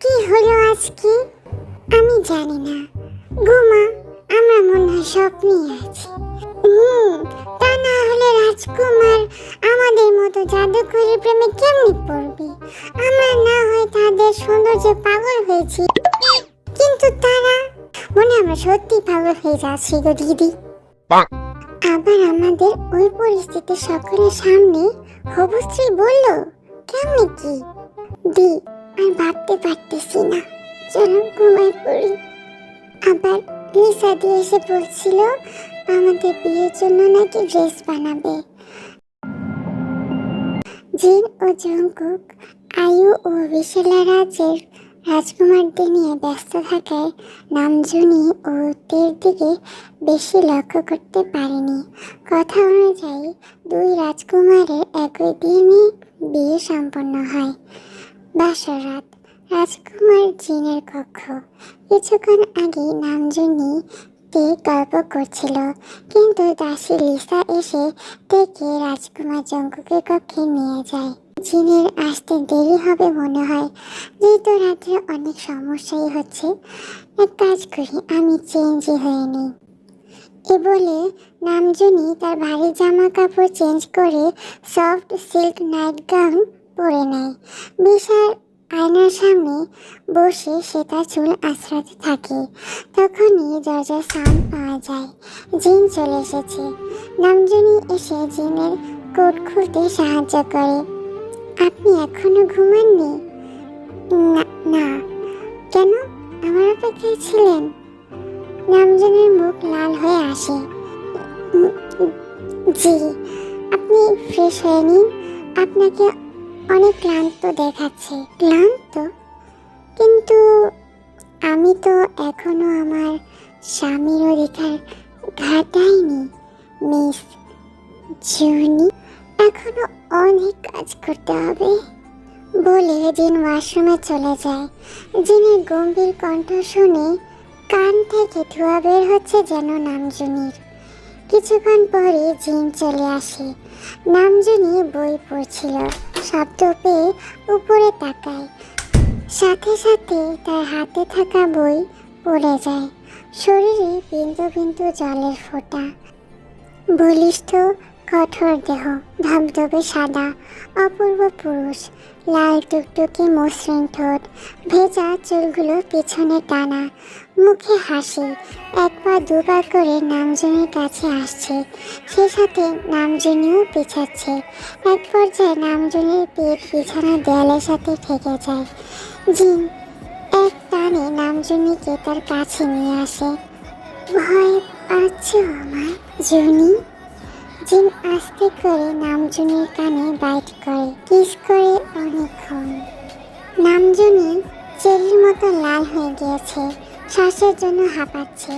কি হলো আজকে? আমি জানি না। ঘুমা, আমরা মনে হয় স্বপ্নেই আছি। তা না হলে রাজকুমার আমাদের মতো জাদুকরের প্রেমে কেমনি পড়বে? আমরা না হয় তাদের সৌন্দর্যে পাগল হয়েছি, কিন্তু তারা মনে আমরা সত্যি পাগল হয়ে যাচ্ছি গো দিদি। আবার আমাদের ওই পরিস্থিতি সকলের সামনে হবু স্ত্রী বলল, কেমনি কি? দি, আর ভাবতে পারতেছি না, চলো ঘুমাই পড়ি। আবার লিসা দি এসে বলছিল আমাদের বিয়ের জন্য নাকি ড্রেস বানাবে। জিন ও জঙ্কুক আয়ু ও বিশালা রাজ্যের রাজকুমারদের নিয়ে ব্যস্ত থাকায় নামজুনি ও তের দিকে বেশি লক্ষ্য করতে পারেনি। কথা অনুযায়ী দুই রাজকুমারের একই দিনে বিয়ে সম্পন্ন হয়। বাসরাত, রাজকুমার জিনের কক্ষ। কিছুক্ষণ আগে নামজুনি তে গল্প করছিল, কিন্তু দাসী লিসা এসে তেকে রাজকুমার জঙ্কুকের কক্ষে নিয়ে যায়। জিনের আসতে দেরি হবে মনে হয়, যেহেতু রাত্রে অনেক সমস্যাই হচ্ছে। এক কাজ করি, আমি চেঞ্জই হয়ে নিই। এ বলে নামজুনি তার ভারী জামা কাপড় চেঞ্জ করে সফট সিল্ক নাইট গাউন পরে নেয়। বিশাল আয়নার সামনে বসে সে তার চুল আঁচড়াতে থাকে। তখনই দরজার সাউন্ড পাওয়া যায়। জিন চলে এসেছে। নামজুনি এসে জিনের কোট খুলতে সাহায্য করে। আপনি এখনো ঘুমাননি? না। কেন, আমার অপেক্ষায় ছিলেন? নামজুনির মুখ লাল হয়ে আসে। জি, আপনি ফ্রেশ হয়ে নিন, আপনাকে অনেক ক্লান্ত দেখাচ্ছে। ক্লান্ত? কিন্তু আমি তো এখনো আমার স্বামীর অধিকার ঘাটাইনি মিস জুনি, এখনো অনেক কাজ করতে হবে বলে জিন ওয়াশরুমে চলে যায়। জিনের গম্ভীর কণ্ঠ শুনে কান থেকে ধোঁয়া বের হচ্ছে যেন নামজুনির। কিছুক্ষণ পরে জিন চলে আসে। নামজুনি বই পড়ছিল। শব্দ পেয়ে উপরে তাকায়, সাথে সাথে তার হাতে থাকা বই পড়ে যায়। শরীরে বিন্দু বিন্দু জলের ফোঁটা। বলিষ্ঠ কঠোর দেহ, ধবধবে সাদা, অপূর্ব পুরুষ। লাল টুকটুকে মসৃণ ঠোঁট, ভেজা চুলগুলো পিছনে টানা, মুখে হাসি। এক পা দুবার করে নামজুনির কাছে আসছে, সে সাথে নামজুনিও পিছাচ্ছে। এক পর্যায়ে নামজুনির পিঠ বিছানার দেয়ালের সাথে ঠেকে যায়। জিন এক টানে নামজুনিকে তার কাছে নিয়ে আসে। ভয় পাচ্ছ আমার জুনি? জিন আস্তে করে নামজুনির কানে বাইট করে, কিস করে অনেকক্ষণ। নামজুনি চেরির মতো লাল হয়ে গিয়েছে, শ্বাসের জন্য হাঁপাচ্ছে।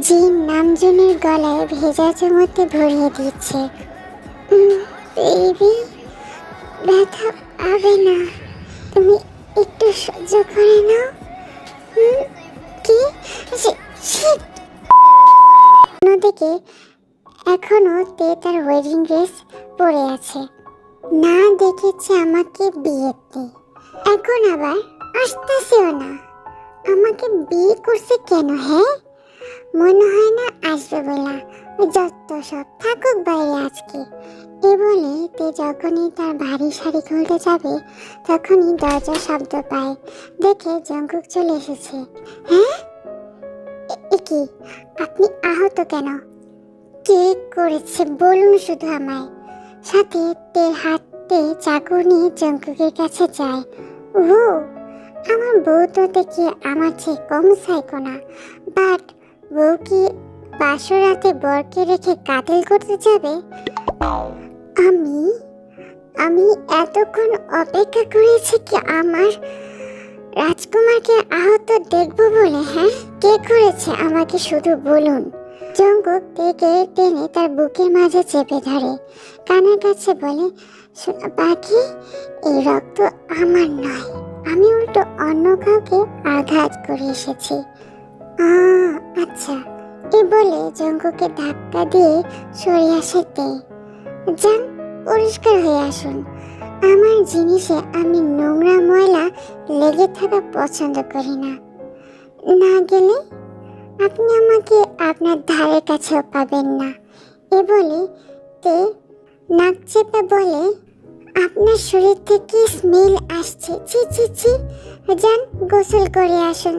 জিন নামজুনির গলায় ভেজা চুমুতে ভরিয়ে দিচ্ছে। বেবি, ব্যথা পাবে না, তুমি একটু সহ্য করে নাও। কি? অন্যদিকে এখনো তে তার ওয়েডিং ড্রেস পরে আছে। না দেখেছে আমাকে বিয়েতে, এখন আবার আসতেছেও না। আমাকে বিয়ে করছে কেন? হ্যাঁ, মনে হয় না আসবে বলা। যত সব থাকুক বাইরে আজকে। এ বলে তে যখনই তার ভারী শাড়ি খুলতে যাবে, তখনই দরজার শব্দ পায়। দেখে জঙ্কুক চলে এসেছে। হ্যাঁ, কি আপনি আহত কেন? কে করেছে বলুন শুধু আমায়। সাথে তের হাতে চাকু নিয়ে জঙ্কুকের কাছে যায়। ও, আমার বউ তো দেখি আমার চেয়ে কম সাইকো না, বাট বউ কি বাসরাতে বরকে রেখে কাতিল করতে যাবে? আমি আমি এতক্ষণ অপেক্ষা করেছি কি আমার রাজকুমারকে আহত দেখব বলে। হ্যাঁ, কে করেছে আমাকে শুধু বলুন। জঙ্কুক তেকে টেনে তার বুকের মাঝে চেপে ধরে, কানের কাছে বলে, শোনা পাখি, এই রক্ত আমার নয়, আমি উল্টো অন্য কাউকে আঘাত করে এসেছি। আচ্ছা, এ বলে জঙ্কুকে ধাক্কা দিয়ে সরে আসে তে। যান, পরিষ্কার হয়ে আসুন। আমার জিনিসে আমি নোংরা ময়লা লেগে থাকা পছন্দ করি না। না গেলে আপনি আমাকে আপনার ধারের কাছেও পাবেন না। এ বলে তে নাক চেপে বলে, আপনার শরীর থেকে স্মেল আসছে, ছি ছি ছি, যান গোসল করে আসুন।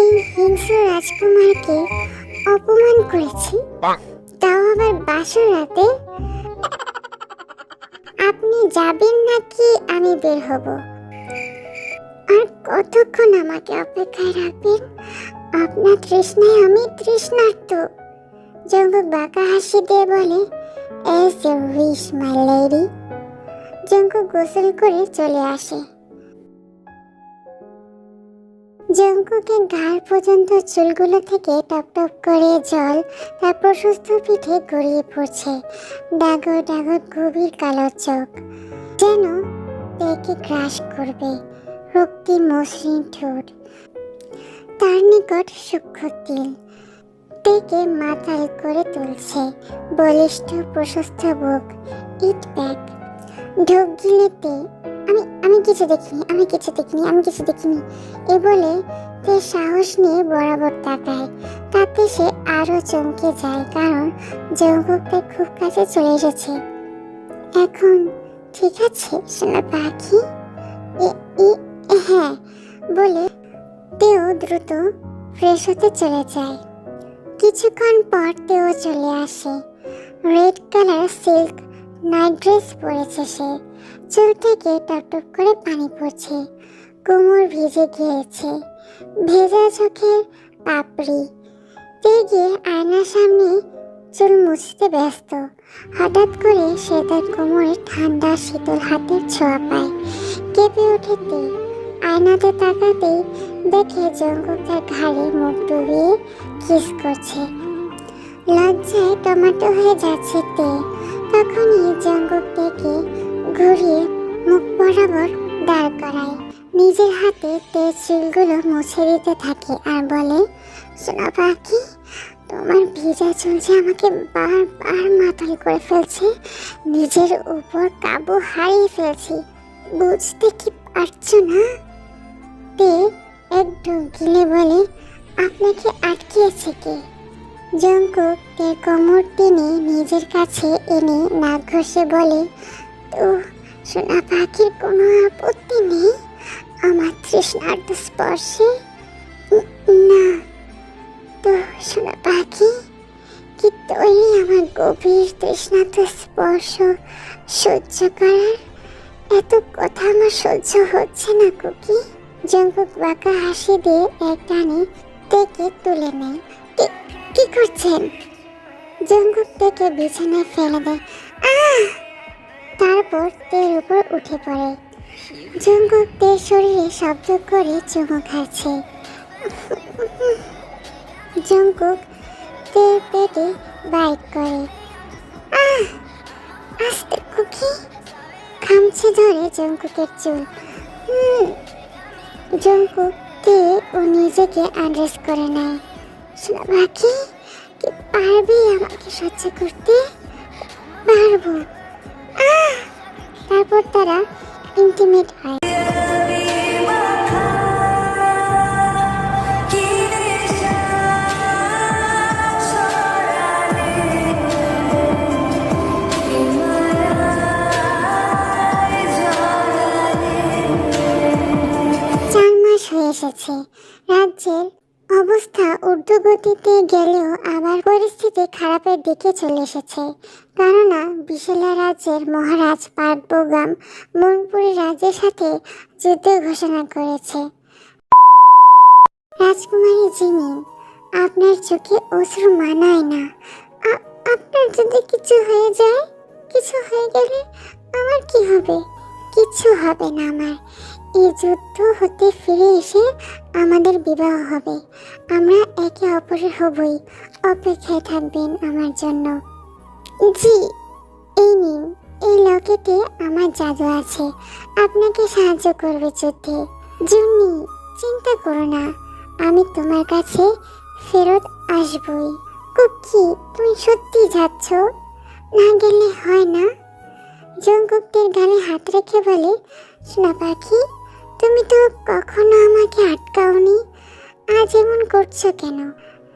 এই হিংস্র রাজকুমারকে অপমান করেছি, তাও আবার বাসর রাতে। আপনি যাবেন নাকি আমি বের হব? আর কতক্ষণ আমাকে অপেক্ষায় রাখবেন? আপনার তৃষ্ণায় আমি তৃষ্ণার্ত। জঙ্গক বাঁকা হাসি দিয়ে বলে, as you wish my lady. Jungkook গোসল করে চলে আসে। জঙ্গকের ঘাড় পর্যন্ত চুলগুলো থেকে টপ টপ করে জল তার প্রশস্ত পিঠে গড়িয়ে পড়ছে। ডাগর ডাগর গভীর কালো চোখ যেন তেকে গ্রাস করবে। রক্তিম মসৃণ ঠোঁট, তার নিকট সূক্ষ্ম তিল তেকে মাতাল করে তুলছে। বলিষ্ঠ প্রশস্ত বুক, ইট প্যাক, ঢোক গিলেতে আমি কিছু দেখিনি, আমি কিছু দেখিনি, আমি কিছু দেখিনি। এ বলে তে সাহস নিয়ে বরাবর তাকায়। তাতে সে আরো চমকে যায়, কারণ জঙ্গক তার খুব কাছে চলে এসেছে। এখন ঠিক আছে সোনা পাখি? হ্যাঁ বলে তেও দ্রুত ফ্রেশ হতে চলে যায়। কিছুক্ষণ পর তেও চলে আসে। Red colour silk night dress পরেছে সে। চুল থেকে টপটপ করে পানি পড়ছে। কোমর ভিজে গিয়েছে। ভেজা চোখের পাপড়ি। তে গিয়ে আয়নার সামনে চুল মুছতে ব্যস্ত। হঠাৎ করে সে তার কোমরে ঠান্ডা শীতল হাতের ছোঁয়া পায়। কেঁপে ওঠে তে। আয়নাতে তাকাতেই দেখে জঙ্গক তার ঘাড়ে মুখ ডুবিয়ে কিস করছে। লজ্জায় টমেটো হয়ে যাচ্ছে তে। তখনই জঙ্গক তেকে ঘুরিয়ে মুখ বরাবর দাঁড় করায়। নিজের হাতে তে চুলগুলো মুছে দিতে থাকে আর বলে, সোনা পাখি, তোমার ভিজা চুল যে আমাকে বারবার মাতাল করে ফেলছে। নিজের উপর কাবু হারিয়ে ফেলছি, বুঝতে কি পারছো না? তে এক ঢোক গিলে বলে, আপনাকে আটকিয়েছে কে? জঙ্গক তের কোমর টেনে নিজের কাছে এনে নাক ঘষে বলে, তো সোনা পাখির কোনো আপত্তি নেই আমার তৃষ্ণার্ত স্পর্শে? না তো সোনা পাখি, কি তৈরি আমার গভীর তৃষ্ণার্ত স্পর্শ সহ্য করার? এত কথা আমার সহ্য হচ্ছে না কুকি। জঙ্গক বাঁকা হাসি দিয়ে এক টানে তেকে তুলে নেয়। কি করছেন? জঙ্গক তেকে বিছানায় ফেলে দেয়। তারপর তের উপর উঠে পড়ে। জঙ্গক তের শরীরে শব্দ করে চুমু খাচ্ছে। জঙ্গক তের পেটে বাইট করে। আস্তে কুকি। খামছে ধরে জঙ্গকের চুল। জঙ্গক তে ও নিজেকে আন্ড্রেস করে নেয়। সোনা পাখি, কি পারবে আমাকে সহ্য করতে? পারবো। তারপর তারা ইন্টিমেট হয়। হয়ে এসেছে। রাজ্যের অবস্থা ঊর্ধ্বগতিতে গেলেও আবার পরিস্থিতি খারাপের দিকে চলে এসেছে। কেননা বিশালা রাজ্যের মহারাজ পাটবোগাম মনপুরী রাজ্যের সাথে যুদ্ধ ঘোষণা করেছে। রাজকুমারী জিমিন, আপনার চোখে অশ্রু মানায় না। আপনার যদি কিছু হয়ে যায়, কিছু হয়ে গেলে আমার কি হবে? কিছু হবে না আমার। এই যুদ্ধ হতে ফিরে এসে আমাদের বিবাহ হবে। আমরা একে অপরের হবই। অপেক্ষায় থাকবেন আমার জন্য। জি, এই নিন, এই লকেটে আমার জাদু আছে, আপনাকে সাহায্য করবে যুদ্ধে। জুনি, চিন্তা করো না, আমি তোমার কাছে ফেরত আসবই। কুকি, তুমি সত্যি যাচ্ছ? না গেলে হয় না? জঙ্কুকের গালে হাত রেখে বলে, সোনা পাখি, তুমি তো কখনো আমাকে আটকাওনি, আজ এমন করছো কেন?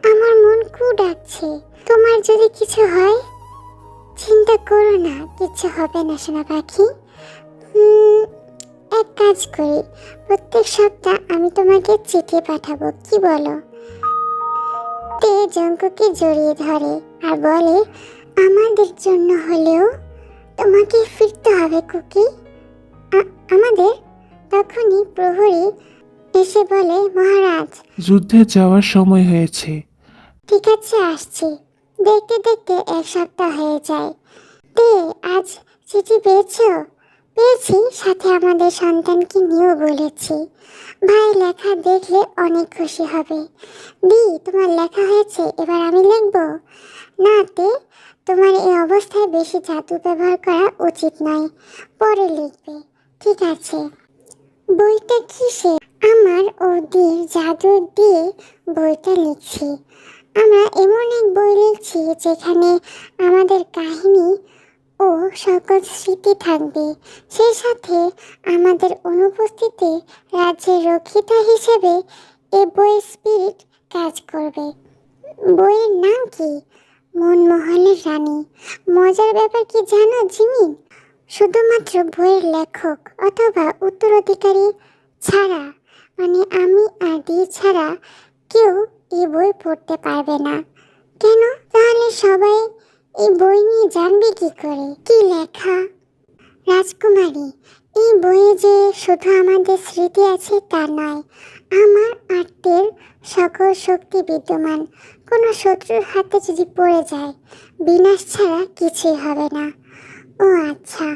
আমার মন কু ডাকছে। তোমার যদি কিছু হয়, চিন্তা করো না, কিছু হবে না সোনা পাখি। এক কাজ করি, প্রত্যেক সপ্তাহ আমি তোমাকে চিঠি পাঠাবো, কি বলো? তে জঙ্কুকে জড়িয়ে ধরে আর বলে, আমাদের জন্য হলেও তোমাকে ফিরতে হবে কুকি। আমাদের? তখনই প্রহরী এসে বলে, মহারাজ, যুদ্ধে যাওয়ার সময় হয়েছে। ঠিক আছে, আসছি। দেখতে দেখতে এক সপ্তাহ হয়ে যায়। তে আজ চিঠি পেয়েছো? পেয়েছি, সাথে আমাদের সন্তানকে নিয়েও বলেছি। ভাই লেখা দেখলে অনেক খুশি হবে। দি, তোমার লেখা হয়েছে, এবার আমি লিখব? না তে, তোমার এই অবস্থায় বেশি জাদু ব্যবহার করা উচিত নয়, পরে লিখবে। ঠিক আছে। বইটা কিসে? আমার ও দির জাদু দিয়ে বইটা লিখছি। আমরা এমন এক বই লিখছি যেখানে আমাদের কাহিনী ও সকল স্মৃতি থাকবে। সেই সাথে আমাদের অনুপস্থিতি রাজ্যের রক্ষিতা হিসেবে এ বইয়ের স্পিরিট কাজ করবে। বইয়ের নাম কি? মনমহলের রানী। মজার ব্যাপার কি জানো জিমিন? শুধুমাত্র বইয়ের লেখক অথবা উত্তরাধিকারী ছাড়া, মানে আমি আর দি ছাড়া কেউ এই বই পড়তে পারবে না। কেন? তাহলে সবাই এই বই নিয়ে জানবে কি করে কি লেখা? রাজকুমারী, এই বইয়ে যে শুধু আমাদের স্মৃতি আছে তা নয়, আমার আত্মের সকল শক্তি বিদ্যমান। কোনো শত্রুর হাতে যদি পড়ে যায়, বিনাশ ছাড়া কিছুই হবে না। ও আচ্ছা,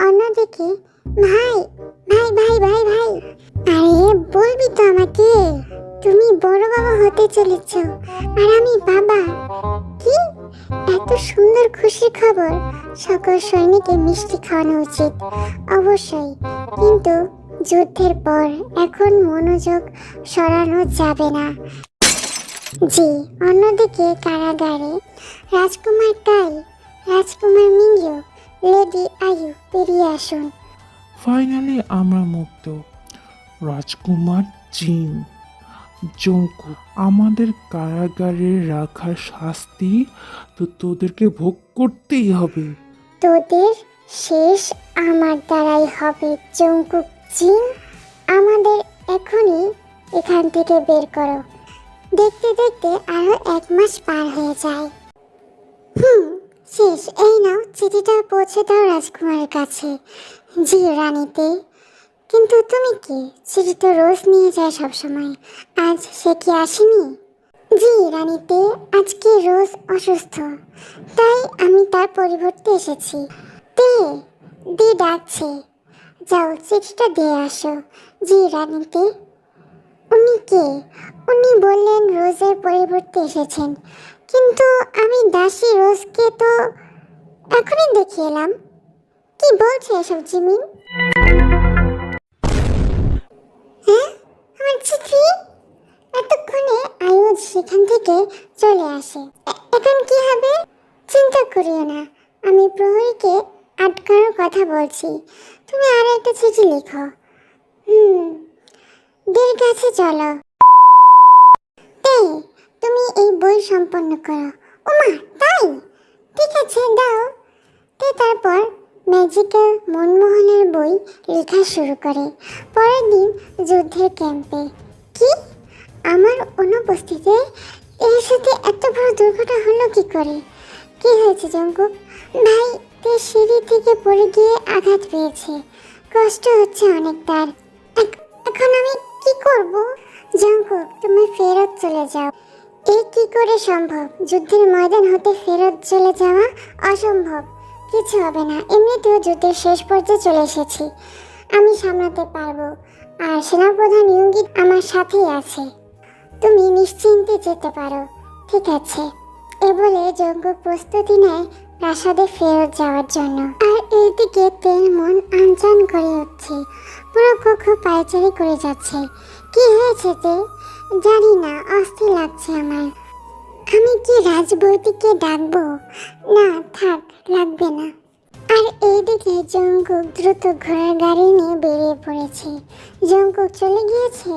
অন্যদিকে ভাই ভাই ভাই ভাই ভাই, আরে বলবি তো আমাকে? তুমি বড় বাবা হতে চলেছ আর আমি বাবা। কি এত সুন্দর খুশির খবর! সকল সৈনিককে মিষ্টি খাওয়ানো উচিত। অবশ্যই, কিন্তু যুদ্ধের পর এখন মনোযোগ সরানো যাবে না। জি। অন্যদিকে কারাগারে রাজকুমার টাই, রাজকুমার মিংইউ, লেডি আয়ু বেরিয়ে আসুন। ফাইনালি আমরা মুক্ত। রাজকুমার জিন, জঙ্কু, আমাদের কারাগারে রাখার শাস্তি তো তোদেরকে ভোগ করতেই হবে। তোদের শেষ আমার দ্বারাই হবে জঙ্কুক জিন। আমাদের এখনই এখান থেকে বের করো। দেখতে দেখতে আরো 1 মাস পার হয়ে যায়। শেষ। এই নাও, চিঠিটা পৌঁছে দাও রাজকুমারের কাছে। জি রানীতে। কিন্তু তুমি কি? চিঠি তো রোজ নিয়ে যায় সবসময়, আজ সে কি আসেনি? জি রানীতে, আজকে রোজ অসুস্থ, তাই আমি তার পরিবর্তে এসেছি। তে দি ডাকছে, যাও চিঠিটা দিয়ে আসো। জি রানীতে। উনি কে? উনি বললেন রোজের পরিবর্তে এসেছেন, কিন্তু আমি দাসী রোজকে তো এখনই দেখে এলাম। কি বলছে এসব জিমিন? হ্যাঁ, আমার চিঠি! এতক্ষণে আয়ুষ সেখান থেকে চলে আসে। এখন কি হবে? চিন্তা করিও না, আমি প্রহরীকে আটকানোর কথা বলছি। তুমি আর একটা চিঠি লিখো। দের কাছে চলো। তে, তুমি এই বই সম্পন্ন করো। ওমা, তাই? ঠিক আছে, দাও। তে তারপর ম্যাজিক্যাল মনমোহনের বই লেখা শুরু করে। পরের দিন যুদ্ধের ক্যাম্পে। কি? আমার অনুপস্থিতিতে এর সাথে এত বড় দুর্ঘটনা হলো কি করে? কি হয়েছে জঙ্কুক ভাই? তে সিঁড়ি থেকে পড়ে গিয়ে আঘাত পেয়েছে, কষ্ট হচ্ছে অনেক তার। এখন আমি কি করব? জঙ্কুক, তুমি ফেরত চলে যাও। এই কি করে সম্ভব? যুদ্ধের ময়দান হতে ফেরত চলে যাওয়া অসম্ভব। কিছু হবে না, এমনিতেও যুদ্ধের শেষ পর্যায়ে চলে এসেছি, আমি সামলাতে পারবো। আর সেনাপ্রধান ইয়ুঙ্গি আমার সাথেই আছে, তুমি নিশ্চিন্তে যেতে পারো। ঠিক আছে। এ বলে জঙ্কুক প্রস্তুতি নেয় প্রাসাদে ফেরত যাওয়ার জন্য। আর এইদিকে তেল মন আনচান করে উঠছে, পুরো কক্ষ পায়চারি করে যাচ্ছে। কি হয়েছে তে? জানি না, অস্থির লাগছে আমার। আমি কি রাজবৌদিকে ডাকবো? না থাক, লাগবে না। আর এইদিকে জঙ্কুক দ্রুত ঘোড়ার গাড়ি নিয়ে বেরিয়ে পড়েছে। জঙ্কুক চলে গিয়েছে।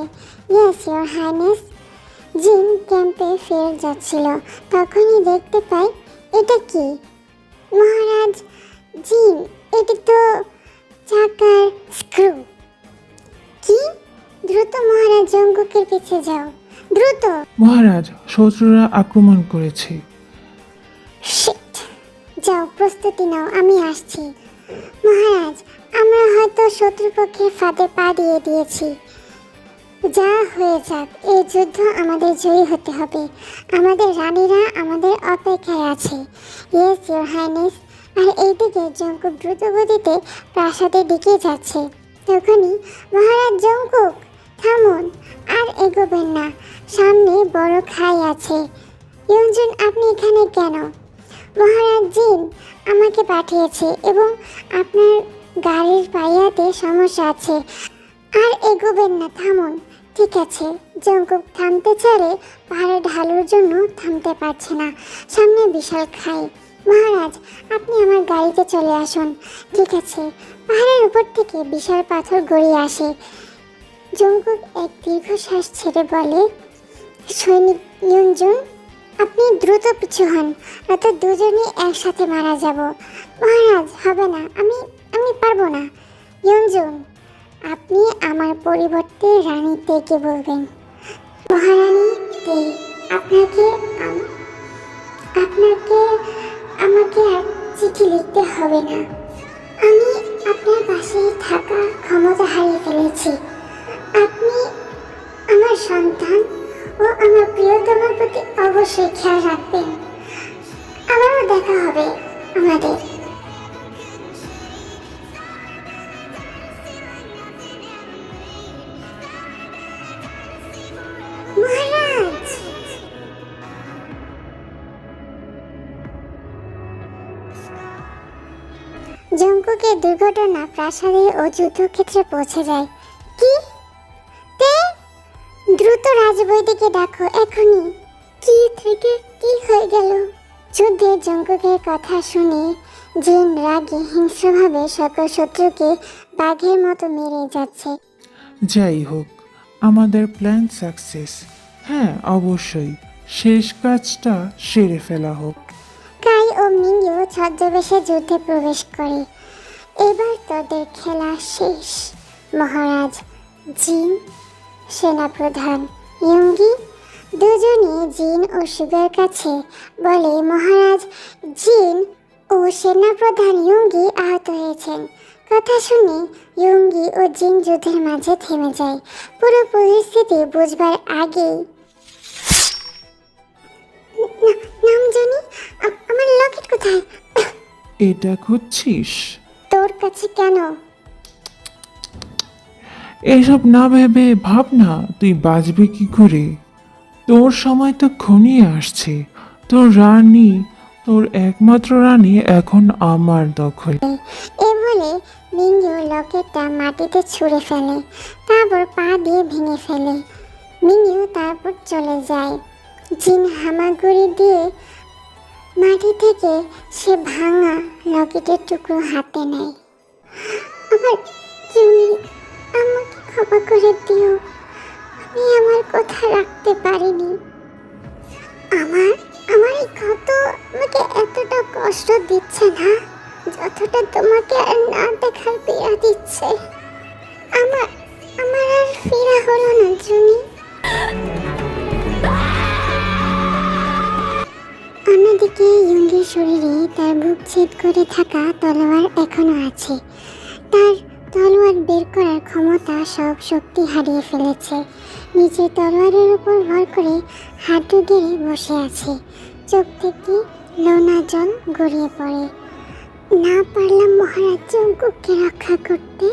Yes your highness. জিন ক্যাম্পে ফের যাচ্ছিল, তখনই দেখতে পাই এটা কি মহারাজ। জিন, এটা তো চাকার স্ক্রু। কি? দ্রুত মহারাজ জঙ্কুকের পিছে যাও, দ্রুত। মহারাজ, শত্রুরা আক্রমণ করেছে। শিট! যাও, প্রস্তুতি নাও, আমি আসছি। মহারাজ, আমরা হয়তো শত্রুপক্ষের ফাঁদে পা দিয়ে দিয়েছি। যা হয়ে যাক, এই যুদ্ধ আমাদের জয়ী হতে হবে। আমাদের রানীরা আমাদের অপেক্ষায় আছে। Yes your highness. আর এইদিকে জঙ্কুক দ্রুত গতিতে প্রাসাদের দিকে যাচ্ছে। তখনই মহারাজ, জঙ্কুক থামুন, আর এগোবেন না, সামনে বড় খাই আছে। ইয়ঞ্জুন, আপনি এখানে কেন? মহারাজ, জিন আমাকে পাঠিয়েছে এবং আপনার গাড়ির পাইয়াতে সমস্যা আছে। আর এগোবেন না, থামুন। ঠিক আছে। জঙ্কুক থামতে চাইলে পাহাড়ে ঢালুর জন্য থামতে পারছে না। সামনে বিশাল খাই। মহারাজ, আপনি আমার গাড়িতে চলে আসুন। ঠিক আছে। পাহাড়ের উপর থেকে বিশাল পাথর গড়িয়ে আসে। জঙ্কুক এক দীর্ঘশ্বাস ছেড়ে বলে, সৈনিক ইয়ঞ্জুন, আপনি দ্রুত পিছু হন, নয়তো দুজনেই একসাথে মারা যাব। মহারাজ, হবে না, আমি পারবো না। ইয়ঞ্জুন, আপনি আমার পরিবর্তে রানী তেকে বলবেন। মহারানী তে, আপনাকে আমাকে আর চিঠি লিখতে হবে না। আমি আপনার পাশে থাকা ক্ষমতা হারিয়ে ফেলেছি। আপনি আমার সন্তান ও আমার প্রিয়তমার প্রতি অবশ্যই খেয়াল রাখবেন। আবারও দেখা হবে আমাদের। মহারাজ! জঙ্কুকের দুর্ঘটনা প্রাসাদে ও যুদ্ধক্ষেত্রে পৌঁছে যায়। কি? তে, দ্রুত রাজবৈদিকে ডাকো এখনই। কি থেকে কি হয়ে গেল? যুদ্ধে জঙ্কুকের কথা শুনে জিন রাগে হিংস্রভাবে সকল শত্রুকে বাঘের মতো মেরে যাচ্ছে। যাই হোক, আমাদের প্ল্যান সাকসেস। হ্যাঁ, অবশ্যই শেষ কাজটা সেরে ফেলা হোক। কাই ও মিংইউ ছদ্মবেশে যুদ্ধে প্রবেশ করে। এবার তোদের খেলা শেষ। মহারাজ জিন, সেনাপ্রধান ইয়ঙ্গি দুজনে জিন ও সুগার কাছে বলে, মহারাজ জিন ও সেনাপ্রধান ইয়ঙ্গি আহত হয়েছেন। কথা শুনে ইয়ঙ্গি ও জিন যুদ্ধের মাঝে থেমে যায়। পুরো পরিস্থিতি বুঝবার আগেই নামজানি, আমার লকেট কোথায়? এটা খুঁজছিস? তোর কাছে কেন? এসব না ভেবে ভাব না, তুই বাঁচবি কি করে? তোর সময় তো ঘনিয়ে আসছে। তোর একমাত্র রানী এখন আমার দখলে। এ বলে মিঙ্গিউ লকেটটা মাটিতে ছুঁড়ে ফেলে, তারপর পা দিয়ে ভেঙে ফেলে। মিঙ্গিউ তারপর চলে যায়। জিন হামাগুড়ি দিয়ে মাটি থেকে সে ভাঙা লকেটের টুকরো হাতে নেয়। আমার জুনি, আমাকে ক্ষমা করে দিও, আমি আমার কথা রাখতে পারিনি। আমার এই ক্ষত আমাকে এতটা কষ্ট দিচ্ছে না যতটা তোমাকে আর না দেখার পীড়া দিচ্ছে। আমার আর ফেরা হলো না জুনি। অন্যদিকে ইয়ঙ্গির শরীরে তার বুক ছেদ করে থাকা তলোয়ার এখনো আছে। তার তলোয়ার বের করার ক্ষমতা সব শক্তি হারিয়ে ফেলেছে। নিজের তলোয়ারের উপর ভর করে হাঁটু গেড়ে বসে আছে। চোখ থেকে লোনা জল গড়িয়ে পড়ে। না পারলাম মহারাজ জঙ্কুককে রক্ষা করতে,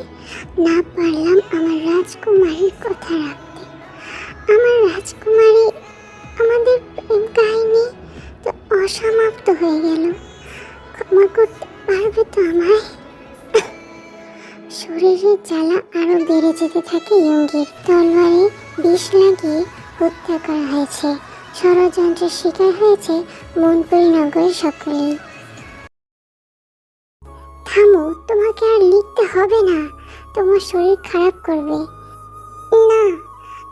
না পারলাম আমার রাজকুমারীর কথা রাখতে। আমার রাজকুমারী, আমাদের প্রেম কাহিনী তো অসমাপ্ত হয়ে গেল। ক্ষমা করতে পারবে তো আমায়? শরীরের জ্বালা আরো বেড়ে যেতে থাকে ইয়ঙ্গির। তলোয়ারে বিষ লাগিয়ে হত্যা করা হয়েছে। ষড়যন্ত্রের শিকার হয়েছে মনপুরি নগরের সকলেই। থামো, তোমাকে আর লিখতে হবে না, তোমার শরীর খারাপ করবে। না,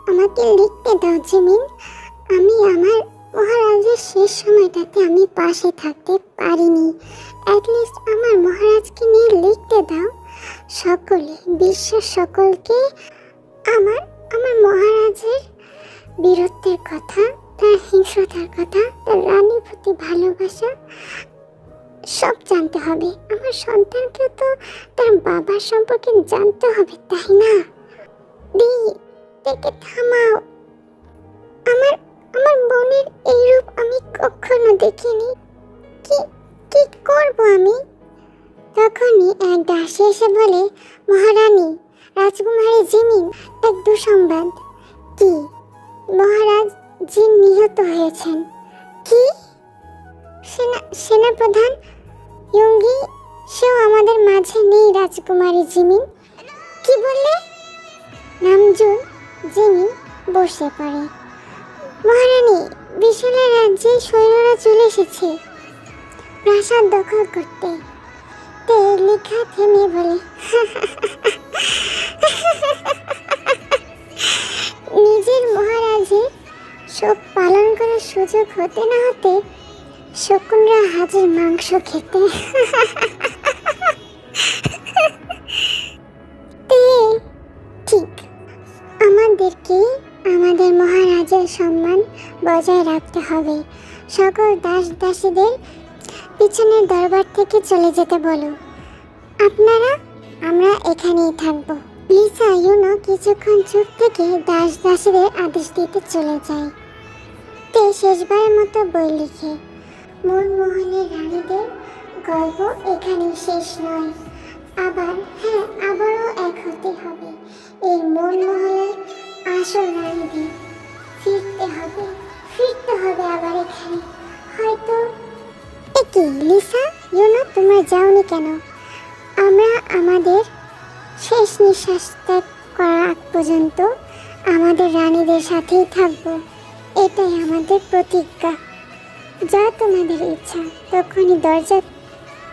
আমাকে লিখতে দাও জিমিন। আমি আমার মহারাজের শেষ সময়টাতে আমি পাশে থাকতে পারিনি। অ্যাটলিস্ট আমার মহারাজকে নিয়ে লিখতে দাও। সকলে, বিশ্বের সকলকে আমার আমার মহারাজের বীরত্বের কথা, তার হিংস্রতার কথা, তার রানীর প্রতি ভালোবাসা সব জানতে হবে। আমার সন্তানকে তো তার বাবার সম্পর্কে জানতে হবে, তাই না? দি, দেখে থামাও। আমার আমার বোনের এই রূপ আমি কখনো দেখিনি। কি কি করব আমি? তখনই এক দাসী এসে বলে, মহারানী, রাজকুমারী জিমিন, এক দুঃসংবাদ। কি? মহারাজ জিন নিহত হয়েছেন। কি? সেনাপ্রধান ইয়ঙ্গি সেও আমাদের মাঝে নেই। রাজকুমারী জিমিন, কি বললে? নামজুন জিমিন বসে পড়ে। মহারানী, বিশালা রাজ্যে সৈন্যরা চলে এসেছে প্রাসাদ দখল করতে। তে লেখা থেমে বলে, নিজের মহারাজের শোক পালন করার সুযোগ হতে না হতে শকুনরা হাজির মাংস খেতে। ঠিক, আমাদেরকে আমাদের মহারাজের সম্মান বজায় রাখতে হবে। সকল দাস দাসীদের পিছনের দরবার থেকে চলে যেতে বলো। আমরা এখানেই থাকবো। লিসা ইউনো কিছুক্ষণ চুপ থেকে দাস দাসীদের আদেশ দিতে চলে যায়। তে শেষবারের মতো বই লিখে, মূল মহলের রানীদের গল্প এখানেই শেষ নয়। আবারও এক হতে হবে। এই মূল মহলের আসল রানীদের ফিরতে হবে আবার এখানে। হয়তো কি লিসা ইউনো, তোমরা যাওনি কেন? আমরা আমাদের শেষ নিঃশ্বাস ত্যাগ করার আগ পর্যন্ত আমাদের রানীদের সাথেই থাকবো। এটাই আমাদের প্রতিজ্ঞা। যা তোমাদের ইচ্ছা। তখনই দরজা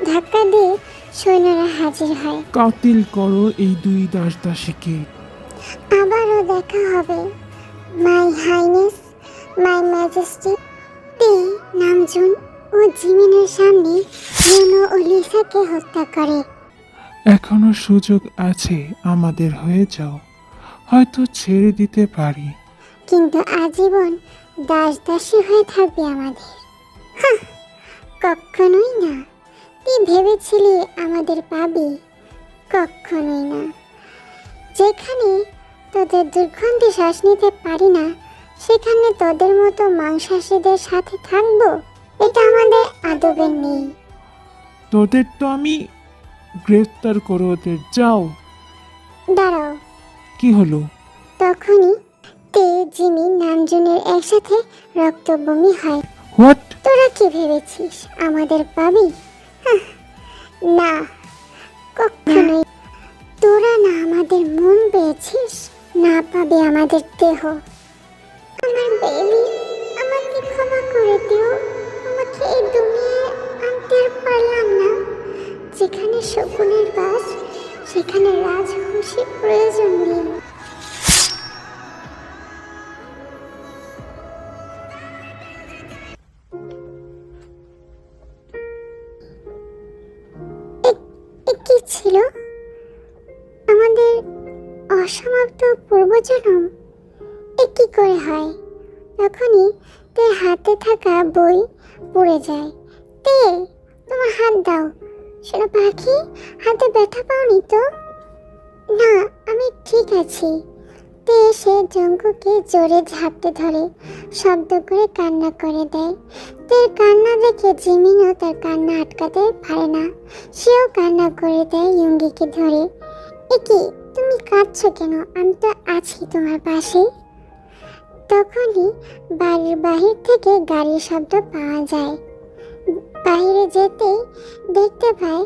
ধাক্কা দিয়ে সৈন্যরা হাজির হয়। কাতিল করো এই দুই দাস দাসীকে। আবারও দেখা হবে, মাই হাইনেস, মাই ম্যাজেস্টি। তে নামজুন ও জিমিনের সামনে ইউনো ও লিসাকে হত্যা করে। এখনো সুযোগ আছে, আমাদের হয়ে যাও, হয়তো ছেড়ে দিতে পারি। কিন্তু আজীবন দাস দাসী হয়ে থাকবে আমাদের। হাহ, কখনোই না। তুই ভেবেছিলি আমাদের পাবি? কখনোই না। যেখানে তোদের দুর্গন্ধে শ্বাস নিতে পারি না, সেখানে তোদের মতো মাংসাশীদের সাথে থাকবো? এটা আমাদের আদবের নেই। তোদের তো আমি গ্রেফতার করো, ওদের। যাও। দাঁড়াও। কি হলো? তখনই তে জিমি নামজুনের একসাথে রক্ত বমি হয়। হোয়াট? তোরা কি ভেবেছিস আমাদের পাবি? হাহ, না, কখনোই। তোরা না আমাদের মন পেয়েছিস, না পাবে আমাদের দেহ। আমার বেবি, আমাকে ক্ষমা করে দিও। আমাকে এই দুনিয়ায় আনতে আর পারলাম না। যেখানে শকুনের বাস, সেখানে রাজহংসীর প্রয়োজন নেই। কি ছিল আমাদের অসমাপ্ত পূর্বজন্ম? কি করে হয়? তখনই তার হাতে থাকা বই পড়ে যায়। তে, তোমার হাত দাও। শোনো পাখি, হাতে ব্যথা পাওনি তো? না, আমি ঠিক আছি। তে সে জঙ্কুকে জোরে ঝাপটে ধরে শব্দ করে কান্না করে দেয়। তের কান্না দেখে জিমিনও তার কান্না আটকাতে পারে না। সেও কান্না করে দেয় ইয়ঙ্গিকে ধরে। কি, তুমি কাঁদছো কেন? আমি তো আছি তোমার পাশে। তখনই বাড়ির বাহির থেকে গাড়ির শব্দ পাওয়া যায়। বাইরে যেতেই দেখতে পায়,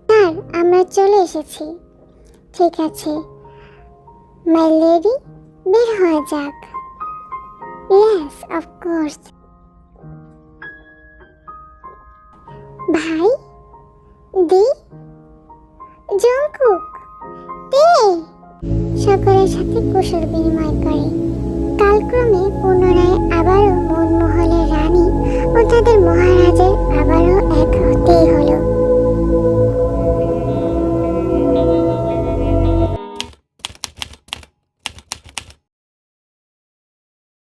স্যার, আমরা চলে এসেছি। ঠিক আছে মাই লেডি, বের হয়ে যাক। Yes, of course. ভাই, দি, জঙ্কুক তে সকলের সাথে কুশল বিনিময় করে।